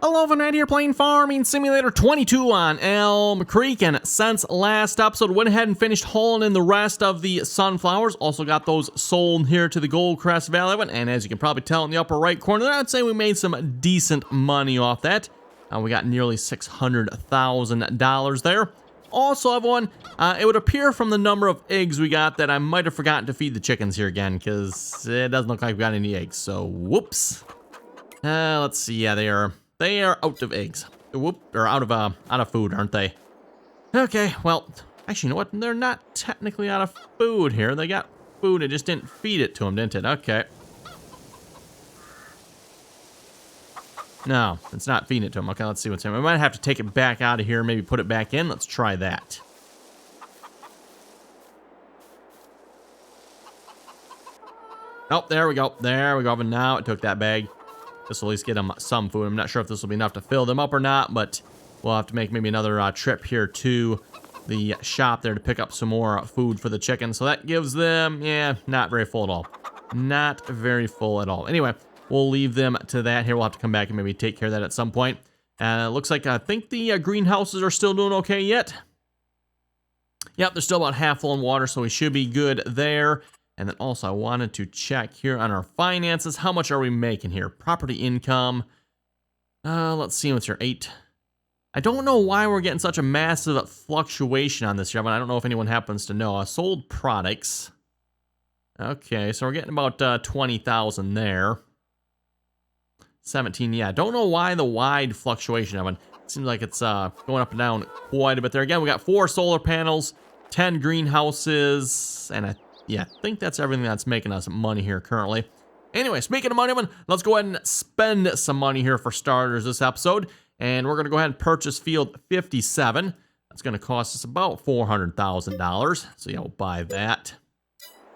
Hello, Van here playing Farming Simulator 22 on Elmcreek, and since last episode, went ahead and finished hauling in the rest of the sunflowers. Also got those sold here to the Goldcrest Valley one, and as you can probably tell in the upper right corner there, I'd say we made some decent money off that. We got nearly $600,000 there. Also, everyone, it would appear from the number of eggs we got that I might have forgotten to feed the chickens here again, because it doesn't look like we got any eggs, so whoops. Let's see, yeah, they are out of eggs. Whoop, or out of food, aren't they? Okay, well, actually, you know what? They're not technically out of food here. They got food, it just didn't feed it to them, didn't it? Okay. No, it's not feeding it to them. Okay, let's see what's in. We might have to take it back out of here, maybe put it back in. Let's try that. Oh, there we go. There we go. But now it took that bag. This will at least get them some food. I'm not sure if this will be enough to fill them up or not, but we'll have to make maybe another trip here to the shop there to pick up some more food for the chickens. So that gives them, yeah, not very full at all. Not very full at all. Anyway, we'll leave them to that here. We'll have to come back and maybe take care of that at some point. Looks like I think the greenhouses are still doing okay yet. Yep, they're still about half full in water, so we should be good there. And then also I wanted to check here on our finances. How much are we making here? Property income. Let's see what's your 8. I don't know why we're getting such a massive fluctuation on this here, but I don't know if anyone happens to know. Sold products. Okay, so we're getting about 20,000 there. 17, yeah. Don't know why the wide fluctuation of it. Seems like it's going up and down quite a bit there. Again, we got 4 solar panels, 10 greenhouses, and I think that's everything that's making us money here currently. Anyway, speaking of money, let's go ahead and spend some money here for starters this episode. And we're going to go ahead and purchase field 57. That's going to cost us about $400,000. So yeah, we'll buy that.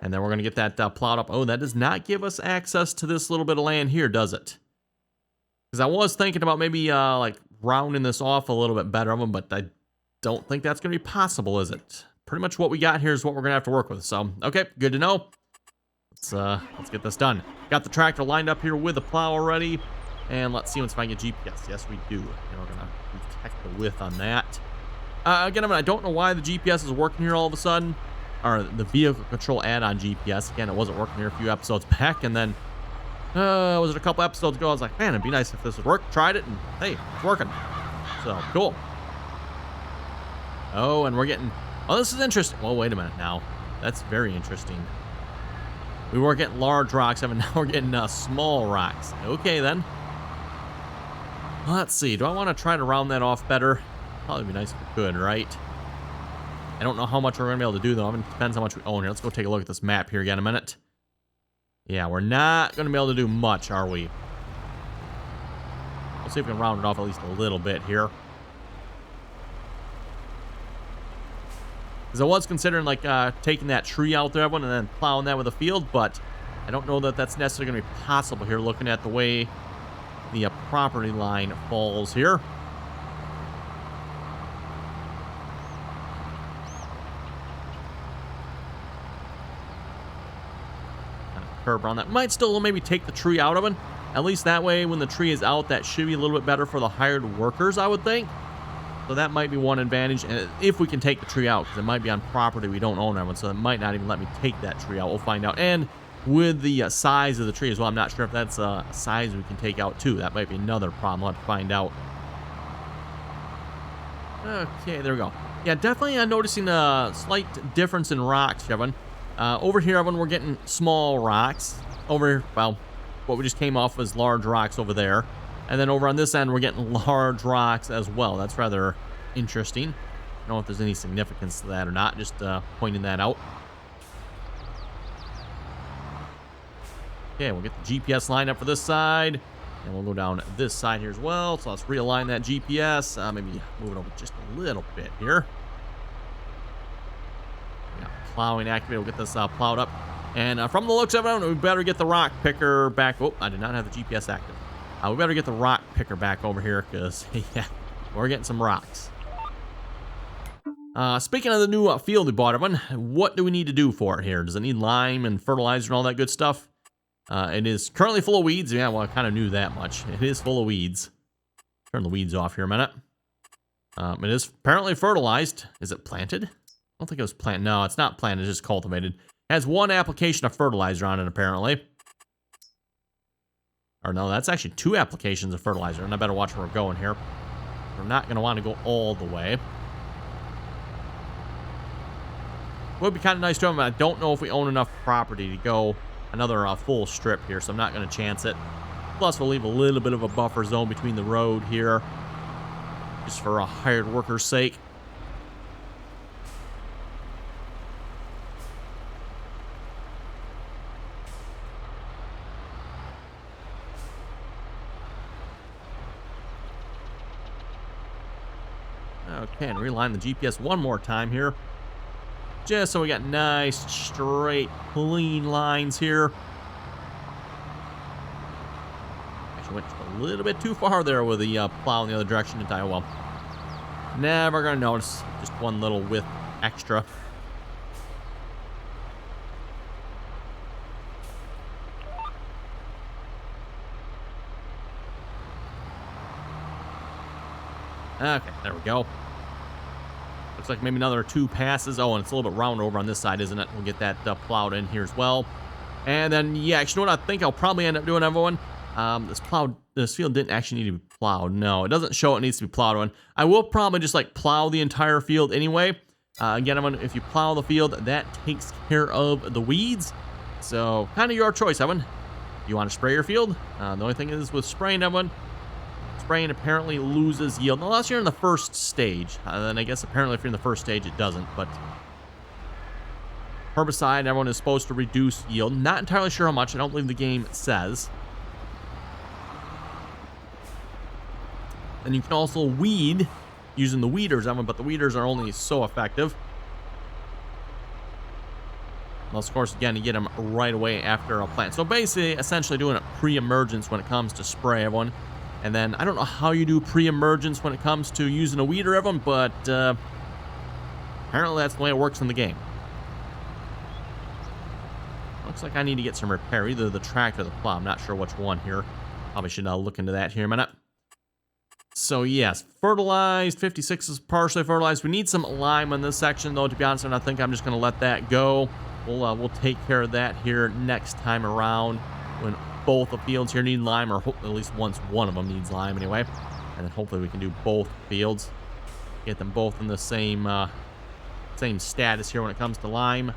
And then we're going to get that plowed up. Oh, that does not give us access to this little bit of land here, does it? Because I was thinking about maybe like rounding this off a little bit better of them, but I don't think that's going to be possible, is it? Pretty much what we got here is what we're gonna have to work with. So, okay, good to know. Let's get this done. Got the tractor lined up here with the plow already, and let's see if I can get GPS. Yes, we do. And we're gonna detect the width on that. Again, I don't know why the GPS is working here all of a sudden, or the vehicle control add-on GPS. Again, it wasn't working here a few episodes back, and then was it a couple episodes ago? I was like, man, it'd be nice if this would work. Tried it, and hey, it's working. So cool. Oh, and we're getting. Oh, this is interesting. Well, wait a minute now. That's very interesting. We were getting large rocks, and now we're getting small rocks. Okay, then. Let's see. Do I want to try to round that off better? Probably be nice if we could, right? I don't know how much we're going to be able to do, though. It depends how much we own here. Let's go take a look at this map here again a minute. Yeah, we're not going to be able to do much, are we? We'll see if we can round it off at least a little bit here. Because I was considering like taking that tree out there, everyone, and then plowing that with a field, but I don't know that that's necessarily going to be possible here, looking at the way the property line falls here. Kind of curve around that. Might still maybe take the tree out of it. At least that way, when the tree is out, that should be a little bit better for the hired workers, I would think. So that might be one advantage, and if we can take the tree out, because it might be on property we don't own everyone, so it might not even let me take that tree out. We'll find out. And with the size of the tree as well, I'm not sure if that's a size we can take out too. That might be another problem. We'll have to find out. Okay, there we go. Yeah, definitely noticing a slight difference in rocks, Evan. Over here, Evan, we're getting small rocks. Over here, well, what we just came off was large rocks over there. And then over on this end, we're getting large rocks as well. That's rather interesting. I don't know if there's any significance to that or not. Just pointing that out. Okay, we'll get the GPS lined up for this side. And we'll go down this side here as well. So let's realign that GPS. Maybe move it over just a little bit here. Yeah, plowing activated. We'll get this plowed up. And from the looks of it, we better get the rock picker back. Oh, I did not have the GPS active. We better get the rock picker back over here because, yeah, we're getting some rocks. Speaking of the new field we bought, everyone, what do we need to do for it here? Does it need lime and fertilizer and all that good stuff? It is currently full of weeds. Yeah, well, I kind of knew that much. It is full of weeds. Turn the weeds off here a minute. It is apparently fertilized. Is it planted? I don't think it was planted. No, it's not planted. It's just cultivated. It has one application of fertilizer on it, apparently. Or no, that's actually 2 applications of fertilizer. And I better watch where we're going here. We're not going to want to go all the way. Would be kind of nice to have, but I don't know if we own enough property to go another full strip here, so I'm not going to chance it. Plus, we'll leave a little bit of a buffer zone between the road here, just for a hired worker's sake. Okay, and realign the GPS one more time here. Just so we got nice, straight, clean lines here. Actually went a little bit too far there with the plow in the other direction. And well, never gonna notice. Just one little width extra. Okay, there we go. Looks like maybe another 2 passes. Oh, and it's a little bit round over on this side, isn't it? We'll get that plowed in here as well. And then, yeah, actually, you know what I think I'll probably end up doing, everyone? This field didn't actually need to be plowed. No, it doesn't show it needs to be plowed on. I will probably just, like, plow the entire field anyway. Again, if you plow the field, that takes care of the weeds. So, kind of your choice, Evan. You want to spray your field? The only thing is with spraying, Evan, spraying apparently loses yield unless you're in the first stage. Then I guess apparently if you're in the first stage it doesn't, but herbicide, everyone is supposed to reduce yield. Not entirely sure how much. I don't believe the game says. And you can also weed using the weeders, Evan, but the weeders are only so effective. Unless, of course, again, you get them right away after a plant. So basically, essentially doing it pre-emergence when it comes to spray, everyone. And then, I don't know how you do pre-emergence when it comes to using a weeder, Evan, but apparently that's the way it works in the game. Looks like I need to get some repair, either the tractor or the plow. I'm not sure which one here. Probably should look into that here in a minute. So, yes, fertilized. 56 is partially fertilized. We need some lime in this section, though, to be honest, and I think I'm just going to let that go. We'll take care of that here next time around when both the fields here need lime, or at least once one of them needs lime anyway. And then hopefully we can do both fields. Get them both in the same status here when it comes to lime.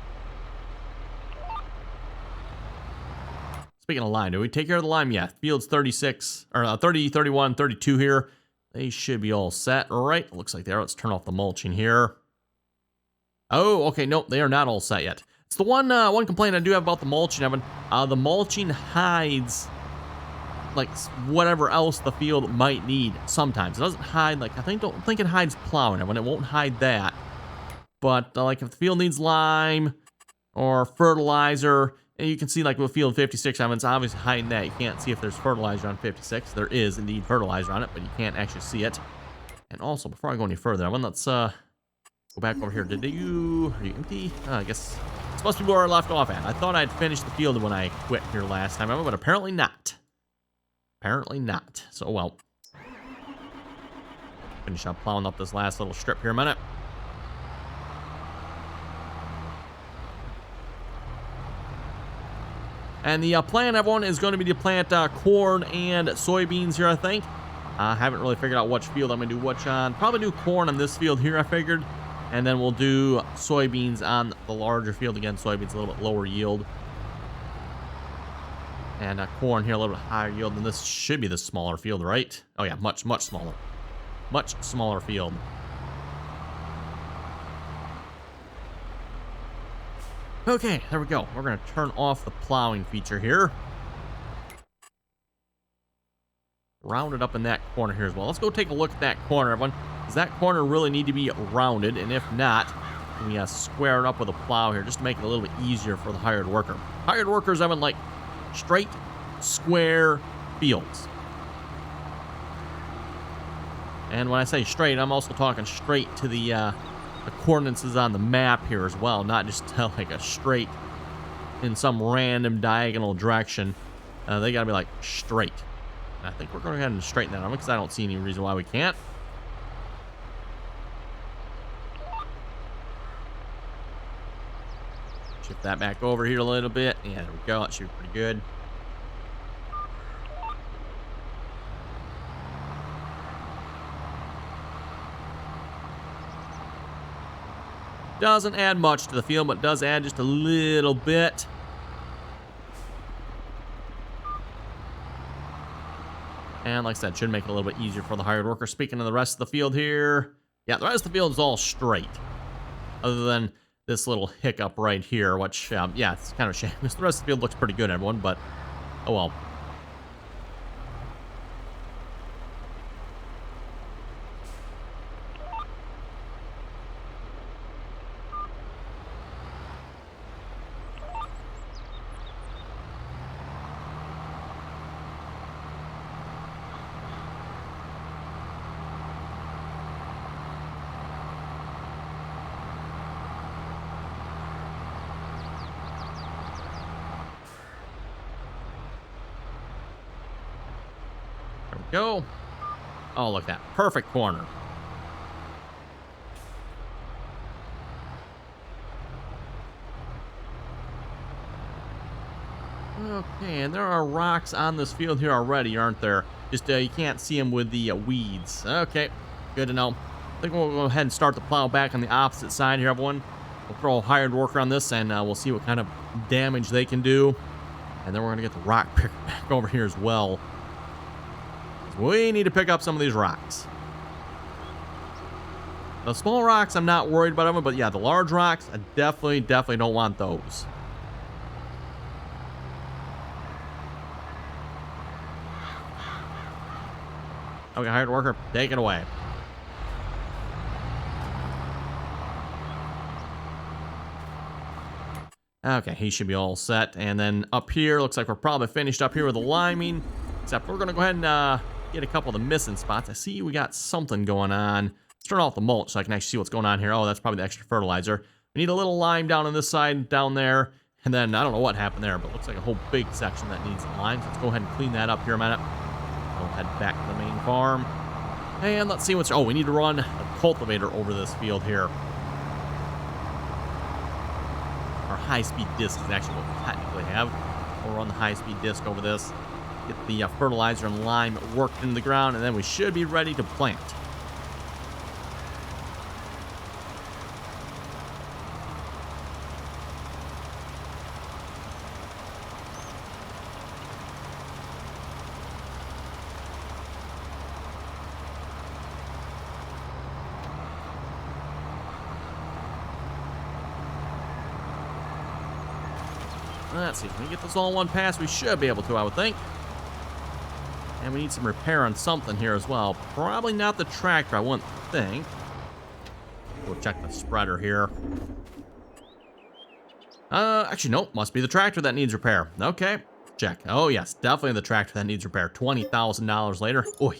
Speaking of lime, do we take care of the lime? Yeah, fields 36, or 30, 31, 32 here. They should be all set, right? Looks like they are. Let's turn off the mulching here. Oh, okay, nope, they are not all set yet. It's the one complaint I do have about the mulching, Evan. The mulching hides, like, whatever else the field might need sometimes. It doesn't hide, like, don't think it hides plowing, Evan. It won't hide that. But, like, if the field needs lime or fertilizer, and you can see, like, with field 56, Evan, it's obviously hiding that. You can't see if there's fertilizer on 56. There is, indeed, fertilizer on it, but you can't actually see it. And also, before I go any further, Evan, let's go back over here. Are you empty? I guess it's supposed to be where I left off at. I thought I'd finished the field when I quit here last time, but apparently not. Apparently not. So, well, finish up plowing up this last little strip here a minute. And the plan, everyone, is going to be to plant corn and soybeans here, I think. I haven't really figured out which field I'm going to do which on. Probably do corn on this field here, I figured. And then we'll do soybeans on the larger field. Again, soybeans a little bit lower yield. And corn here a little bit higher yield. And this should be the smaller field, right? Oh, yeah, much, much smaller. Much smaller field. Okay, there we go. We're going to turn off the plowing feature here. Round it up in that corner here as well. Let's go take a look at that corner, everyone. Does that corner really need to be rounded? And if not, we square it up with a plow here just to make it a little bit easier for the hired worker. Hired workers, Evan, like straight, square fields. And when I say straight, I'm also talking straight to the coordinates on the map here as well, not just like a straight in some random diagonal direction. They gotta be like straight. I think we're going to go ahead and straighten that out because I don't see any reason why we can't. Shift that back over here a little bit. Yeah, there we go. That should be pretty good. Doesn't add much to the field, but does add just a little bit. And like I said, should make it a little bit easier for the hired worker. Speaking of the rest of the field here, yeah, the rest of the field is all straight. Other than this little hiccup right here, which, yeah, it's kind of a shame. The rest of the field looks pretty good, everyone, but oh well. Go. Oh, look at that. Perfect corner. Okay, and there are rocks on this field here already, aren't there? Just, you can't see them with the weeds. Okay, good to know. I think we'll go ahead and start the plow back on the opposite side here, everyone. We'll throw a hired worker on this, and we'll see what kind of damage they can do. And then we're going to get the rock picker back over here as well. We need to pick up some of these rocks. The small rocks, I'm not worried about them, but yeah, the large rocks, I definitely don't want those. Okay, hired worker, take it away. Okay, he should be all set. And then up here, looks like we're probably finished up here with the liming. Except we're going to go ahead and get a couple of the missing spots. I see we got something going on. Let's turn off the mulch so I can actually see what's going on here. Oh, that's probably the extra fertilizer. We need a little lime down on this side, down there. And then, I don't know what happened there, but it looks like a whole big section that needs lime. So let's go ahead and clean that up here a minute. We'll head back to the main farm. And let's see what's... Oh, we need to run a cultivator over this field here. Our high-speed disc is actually what we technically have. We'll run the high-speed disc over this. Get the fertilizer and lime worked into the ground, and then we should be ready to plant. Let's see, if we get this all in one pass, we should be able to, I would think. And we need some repair on something here as well. Probably not the tractor, I wouldn't think. We'll check the spreader here. Actually, nope. Must be the tractor that needs repair. Okay, check. Oh, yes, definitely the tractor that needs repair. $20,000 later. Oy.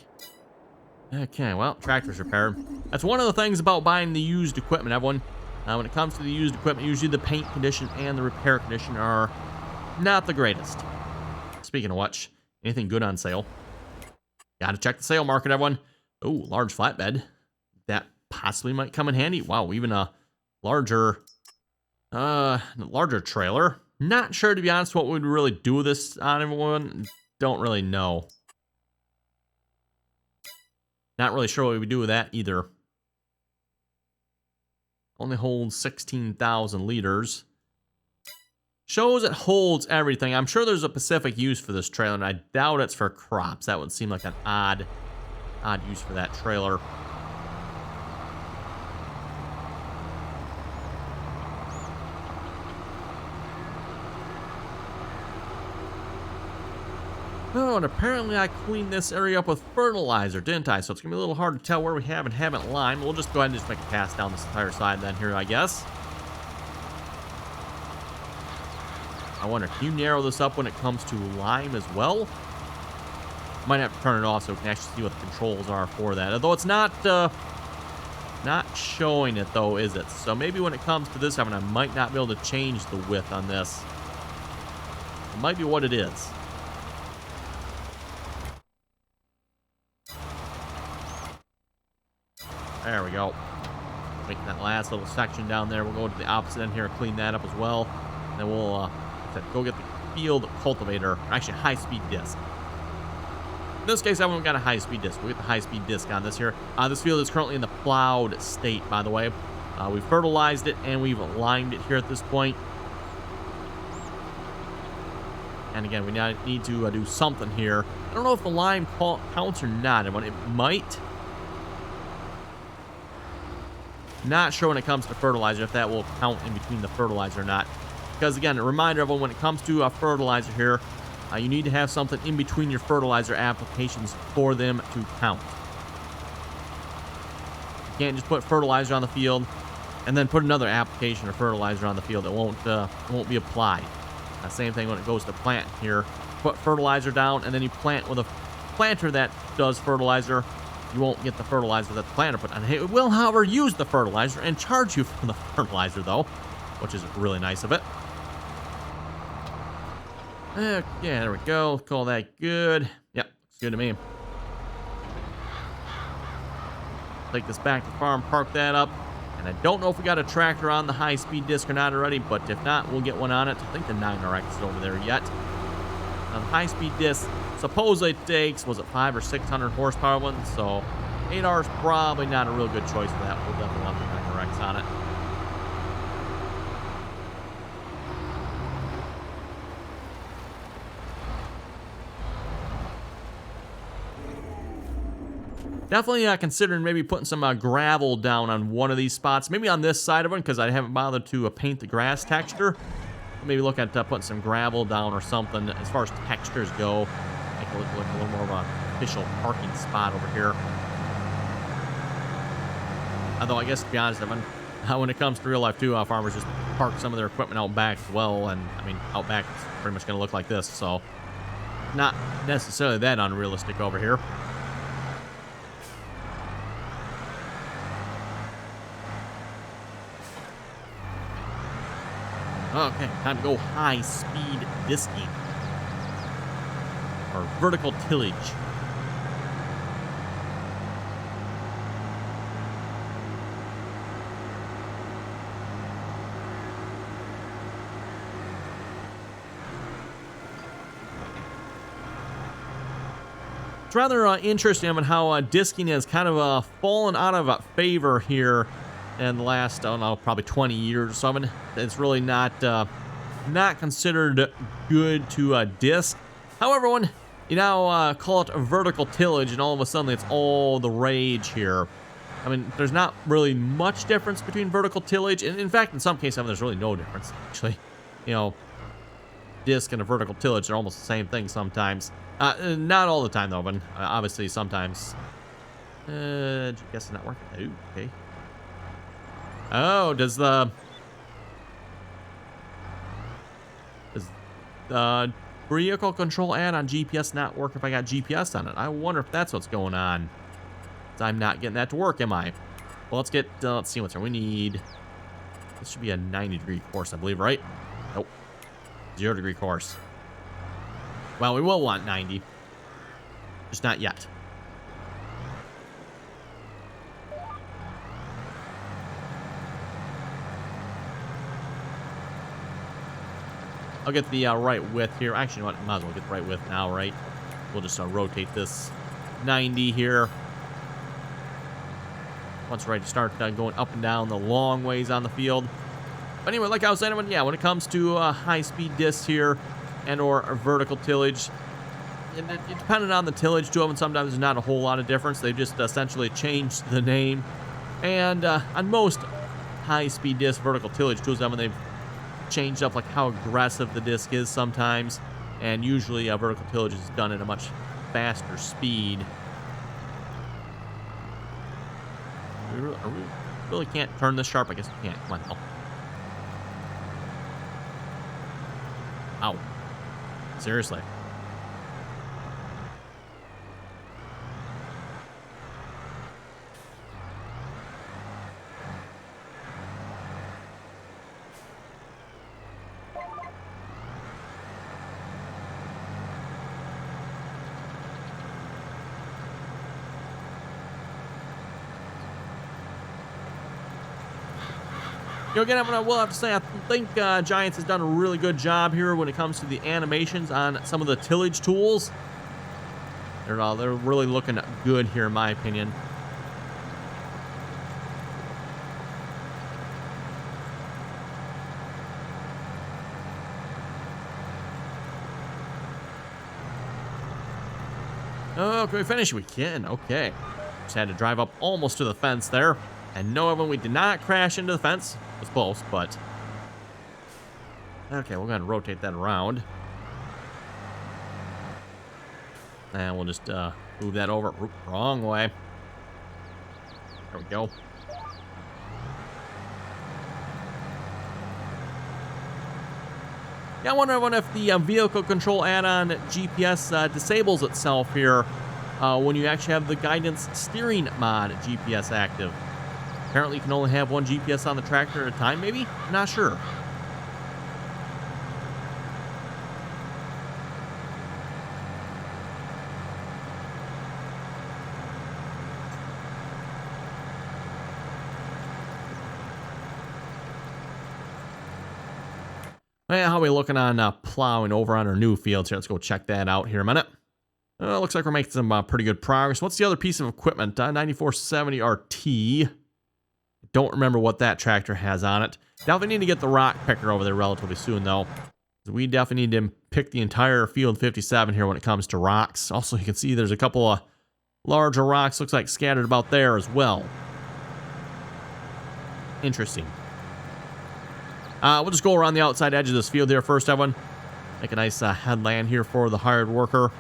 Okay, well, tractor's repaired. That's one of the things about buying the used equipment, everyone. When it comes to the used equipment, usually the paint condition and the repair condition are not the greatest. Speaking of which, anything good on sale? Gotta check the sale market, everyone. Oh, large flatbed. That possibly might come in handy. Wow, even a larger trailer. Not sure, to be honest, what we'd really do with this on, everyone. Don't really know. Not really sure what we would do with that either. Only holds 16,000 liters. Shows it holds everything. I'm sure there's a specific use for this trailer, and I doubt it's for crops. That would seem like an odd use for that trailer. Oh, and apparently I cleaned this area up with fertilizer, didn't I? So it's going to be a little hard to tell where we have and haven't limed. We'll just go ahead and just make a pass down this entire side then here, I guess. I wonder, can you narrow this up when it comes to lime as well? Might have to turn it off so we can actually see what the controls are for that. Although it's not showing it though, is it? So maybe when it comes to this, I might not be able to change the width on this. It might be what it is. There we go. Make that last little section down there. We'll go to the opposite end here, clean that up as well. And then we'll go get the field cultivator, actually high-speed disc. In this case, I haven't got a high-speed disc. We'll get the high-speed disc on this here. This field is currently in the plowed state, by the way. We've fertilized it, and we've limed it here at this point. And again, we need to do something here. I don't know if the lime counts or not. It might. Not sure when it comes to fertilizer if that will count in between the fertilizer or not. Because again, a reminder, everyone, when it comes to fertilizer here, you need to have something in between your fertilizer applications for them to count. You can't just put fertilizer on the field and then put another application of fertilizer on the field. It won't be applied. Same thing when it goes to plant here. Put fertilizer down and then you plant with a planter that does fertilizer. You won't get the fertilizer that the planter put on. It will, however, use the fertilizer and charge you for the fertilizer, though, which is really nice of it. Yeah, there we go. Call that good. Yep, looks good to me. Take this back to the farm, park that up. And I don't know if we got a tractor on the high-speed disc or not already, but if not, we'll get one on it. I think the 9RX is over there yet. Now, the high-speed disc supposedly takes, was it 500 or 600 horsepower one? So 8R is probably not a real good choice for that. We'll definitely want the 9RX on it. Definitely considering maybe putting some gravel down on one of these spots. Maybe on this side of one, because I haven't bothered to paint the grass texture. Maybe look at putting some gravel down or something as far as textures go. Make it look like a little more of an official parking spot over here. Although I guess, to be honest, when it comes to real life too, farmers just park some of their equipment out back as well. And I mean, out back it's pretty much going to look like this. So not necessarily that unrealistic over here. Okay, time to go high-speed disking. Or vertical tillage. It's rather interesting on how disking has kind of fallen out of favor here in the last, I don't know, probably 20 years or something. It's really not considered good to disc. However, when you now call it a vertical tillage, and all of a sudden it's all the rage here. I mean, there's not really much difference between vertical tillage, and in fact, in some cases, there's really no difference. Actually, you know, disc and a vertical tillage are almost the same thing sometimes. Not all the time though, but obviously sometimes. Guess it's not working. Ooh, okay. Oh, does the vehicle control add on GPS not work if I got GPS on it? I wonder if that's what's going on. I'm not getting that to work, am I? Well, let's see what's here. We need, this should be a 90-degree course, I believe, right? Nope. 0-degree course. Well, we will want 90. Just not yet. I'll get the right width here. Actually, you know what? Might as well get the right width now, right? We'll just rotate this 90 here. Once we're ready to start going up and down the long ways on the field. But anyway, like I was saying, yeah, when it comes to high-speed discs here and or vertical tillage, it depended on the tillage to them, and sometimes there's not a whole lot of difference. They've just essentially changed the name. And on most high-speed disc vertical tillage tools, they've changed up like how aggressive the disc is sometimes, and usually vertical tillage is done at a much faster speed. We really can't turn this sharp. I guess we can't. Come on. Ow. Seriously. Again, I will have to say, I think Giants has done a really good job here when it comes to the animations on some of the tillage tools. They're really looking good here, in my opinion. Oh, can we finish? We can. Okay. Just had to drive up almost to the fence there. And no, we did not crash into the fence. It was close, but... Okay, we're going to rotate that around. And we'll just move that over. Oop, wrong way. There we go. Yeah, I wonder if the vehicle control add-on GPS disables itself here when you actually have the guidance steering mod GPS active. Apparently, you can only have one GPS on the tractor at a time, maybe? Not sure. Well, how are we looking on plowing over on our new fields here? Let's go check that out here in a minute. Looks like we're making some pretty good progress. What's the other piece of equipment? 9470 RT. Don't remember what that tractor has on it. Definitely need to get the rock picker over there relatively soon, though. We definitely need to pick the entire field 57 here when it comes to rocks. Also, you can see there's a couple of larger rocks, looks like scattered about there as well. Interesting. We'll just go around the outside edge of this field here first, everyone. Make a nice headland here for the hired worker.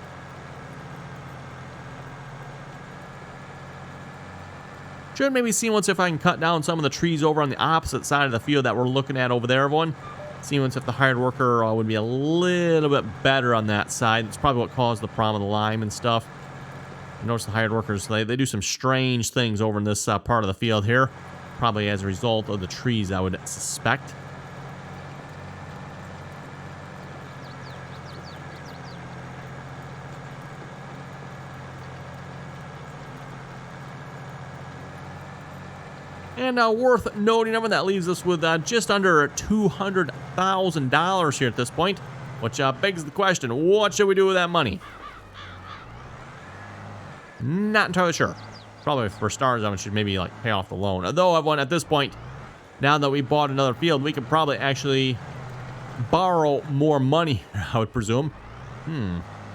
Should maybe see once if I can cut down some of the trees over on the opposite side of the field that we're looking at over there, everyone. See once if the hired worker would be a little bit better on that side. That's probably what caused the problem of the lime and stuff. You notice the hired workers, they do some strange things over in this part of the field here. Probably as a result of the trees, I would suspect. And worth noting, everyone, that leaves us with just under $200,000 here at this point, which begs the question, what should we do with that money? Not entirely sure. Probably for starters, I should maybe like pay off the loan. Although everyone, at this point, now that we bought another field, we could probably actually borrow more money, I would presume.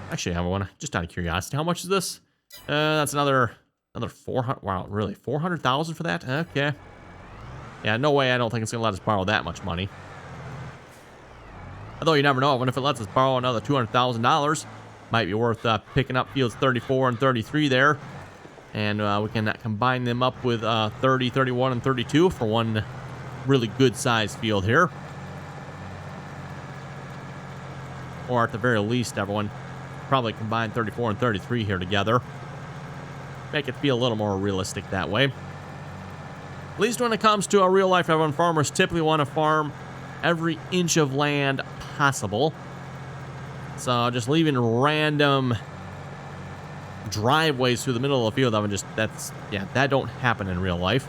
Actually, everyone, just out of curiosity, how much is this? That's another 400. Wow, really? 400,000 for that? Okay. Yeah, no way. I don't think it's gonna let us borrow that much money. Although you never know. What if it lets us borrow another $200,000? Might be worth picking up fields 34 and 33 there, and we can combine them up with 30, 31, and 32 for one really good-sized field here. Or at the very least, everyone, probably combine 34 and 33 here together. Make it feel a little more realistic that way. At least when it comes to real life, everyone, farmers typically want to farm every inch of land possible. So just leaving random driveways through the middle of the field, that don't happen in real life.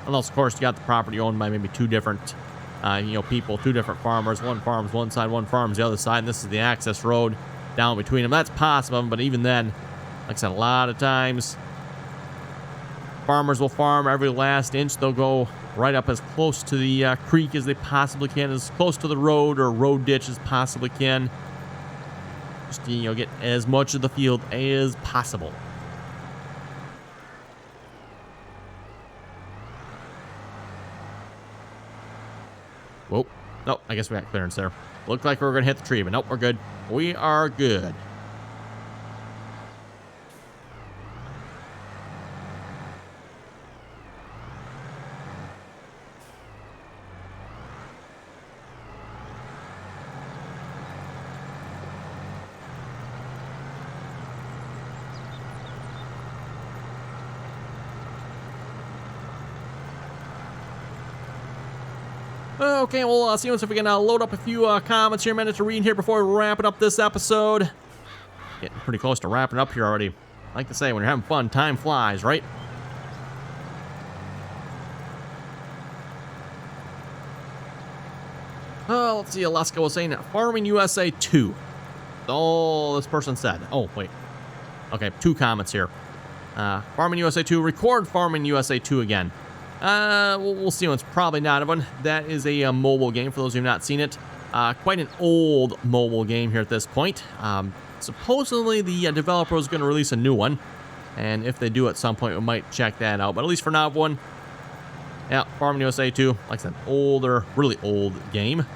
Unless, of course, you got the property owned by maybe two different people, two different farmers. One farms one side, one farms the other side, and this is the access road down between them. That's possible, but even then, like I said, a lot of times, farmers will farm every last inch. They'll go right up as close to the creek as they possibly can, as close to the road or road ditch as possibly can. Just, get as much of the field as possible. Whoa. Nope, I guess we got clearance there. Looked like we were going to hit the tree, but nope, we're good. We are good. Okay, we'll see if we can load up a few comments here, a minute to read here before we wrap it up this episode. Getting pretty close to wrapping up here already. Like to say, when you're having fun, time flies, right? Let's see. Alaska was saying Farming USA 2. Oh, this person said. Oh, wait. Okay, 2 comments here. Farming USA 2, record Farming USA 2 again. We'll see. It's probably not one. That is a mobile game for those who have not seen it. Quite an old mobile game here at this point. Supposedly the developer is going to release a new one, and if they do at some point, we might check that out. But at least for now, one. Yeah, Farming USA 2, like I said, older, really old game.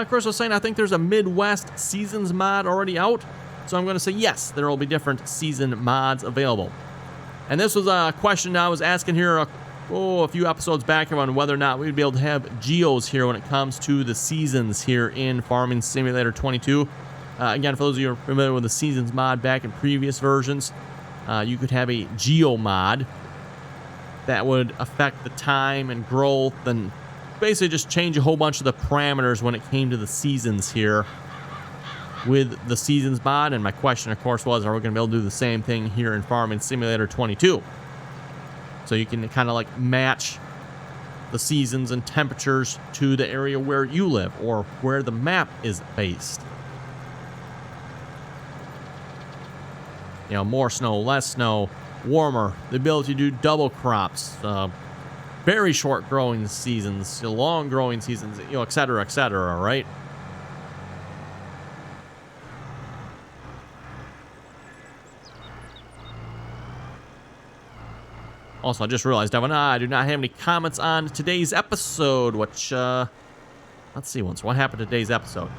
Chris was saying, I think there's a Midwest Seasons mod already out. So I'm going to say yes, there will be different season mods available. And this was a question I was asking here a few episodes back on whether or not we'd be able to have geos here when it comes to the seasons here in Farming Simulator 22. Again, for those of you who are familiar with the seasons mod back in previous versions, you could have a geo mod that would affect the time and growth and basically just change a whole bunch of the parameters when it came to the seasons here with the seasons mod. And my question, of course, was, are we going to be able to do the same thing here in Farming Simulator 22? So you can kind of like match the seasons and temperatures to the area where you live or where the map is based. You know, more snow, less snow, warmer, the ability to do double crops, very short growing seasons, long growing seasons, you know, et cetera, right? Also, I just realized, Devin, I do not have any comments on today's episode, which, let's see once. What happened to today's episode?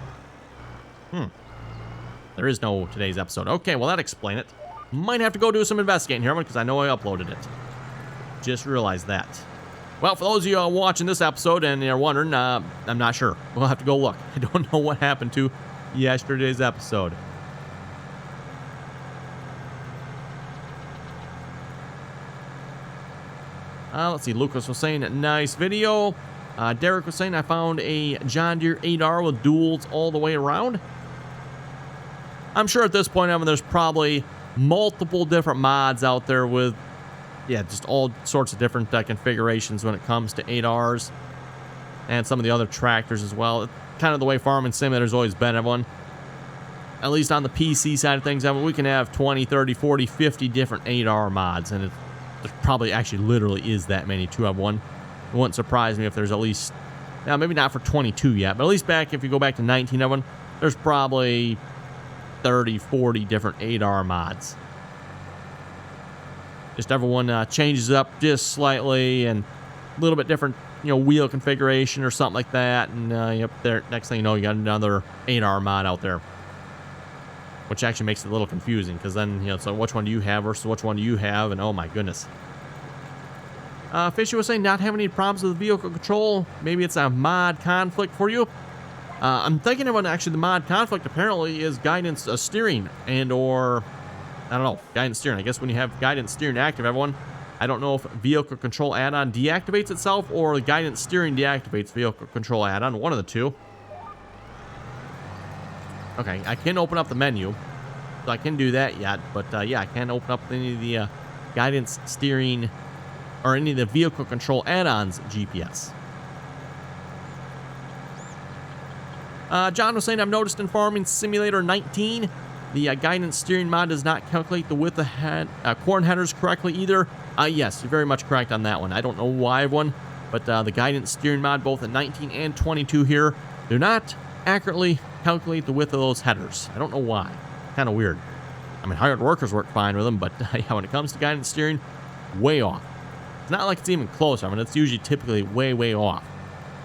There is no today's episode. Okay, well, that explains it. Might have to go do some investigating here, because I know I uploaded it. Just realized that. Well, for those of you watching this episode and you're wondering, I'm not sure. We'll have to go look. I don't know what happened to yesterday's episode. Let's see. Lucas was saying, nice video. Derek was saying, I found a John Deere 8R with duals all the way around. I'm sure at this point, I mean, there's probably multiple different mods out there with, yeah, just all sorts of different configurations when it comes to 8Rs and some of the other tractors as well. Kind of the way Farming Simulator's always been, everyone. At least on the PC side of things, I mean, we can have 20, 30, 40, 50 different 8R mods, and there probably actually literally is that many to have one. It wouldn't surprise me if there's at least, now maybe not for 22 yet, but at least back, if you go back to 19 of them, there's probably 30, 40 different 8R mods. Just everyone changes up just slightly and a little bit different, you know, wheel configuration or something like that. And yep, there. Next thing you know, you got another 8R mod out there, which actually makes it a little confusing because then, you know, so which one do you have versus which one do you have? And oh my goodness. Fishy was saying not having any problems with vehicle control. Maybe it's a mod conflict for you. I'm thinking about actually the mod conflict apparently is guidance steering and or I don't know, guidance steering. I guess when you have guidance steering active, everyone, I don't know if vehicle control add-on deactivates itself or guidance steering deactivates vehicle control add-on, one of the two. Okay, I can open up the menu, so I can do that yet, but yeah, I can't open up any of the guidance steering or any of the vehicle control add-ons GPS. John was saying, I've noticed in Farming Simulator 19, the guidance steering mod does not calculate the width of corn headers correctly either. Yes, you're very much correct on that one. I don't know why everyone, but the guidance steering mod, both at 19 and 22 here, do not accurately calculate the width of those headers. I don't know why. Kind of weird. I mean, hired workers work fine with them, but yeah, when it comes to guidance steering, way off. It's not like it's even close. I mean, it's usually typically way, way off.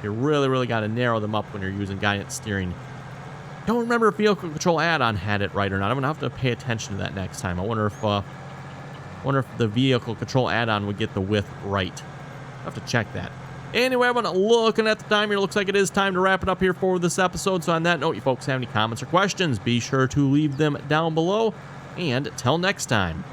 You really got to narrow them up when you're using guidance steering. Don't remember if vehicle control add-on had it right or not. I'm gonna have to pay attention to that next time. I wonder if the vehicle control add-on would get the width right. I'll have to check that. Anyway, I'm looking at the time here. Looks like it is time to wrap it up here for this episode. So on that note, you folks have any comments or questions, be sure to leave them down below. And till next time.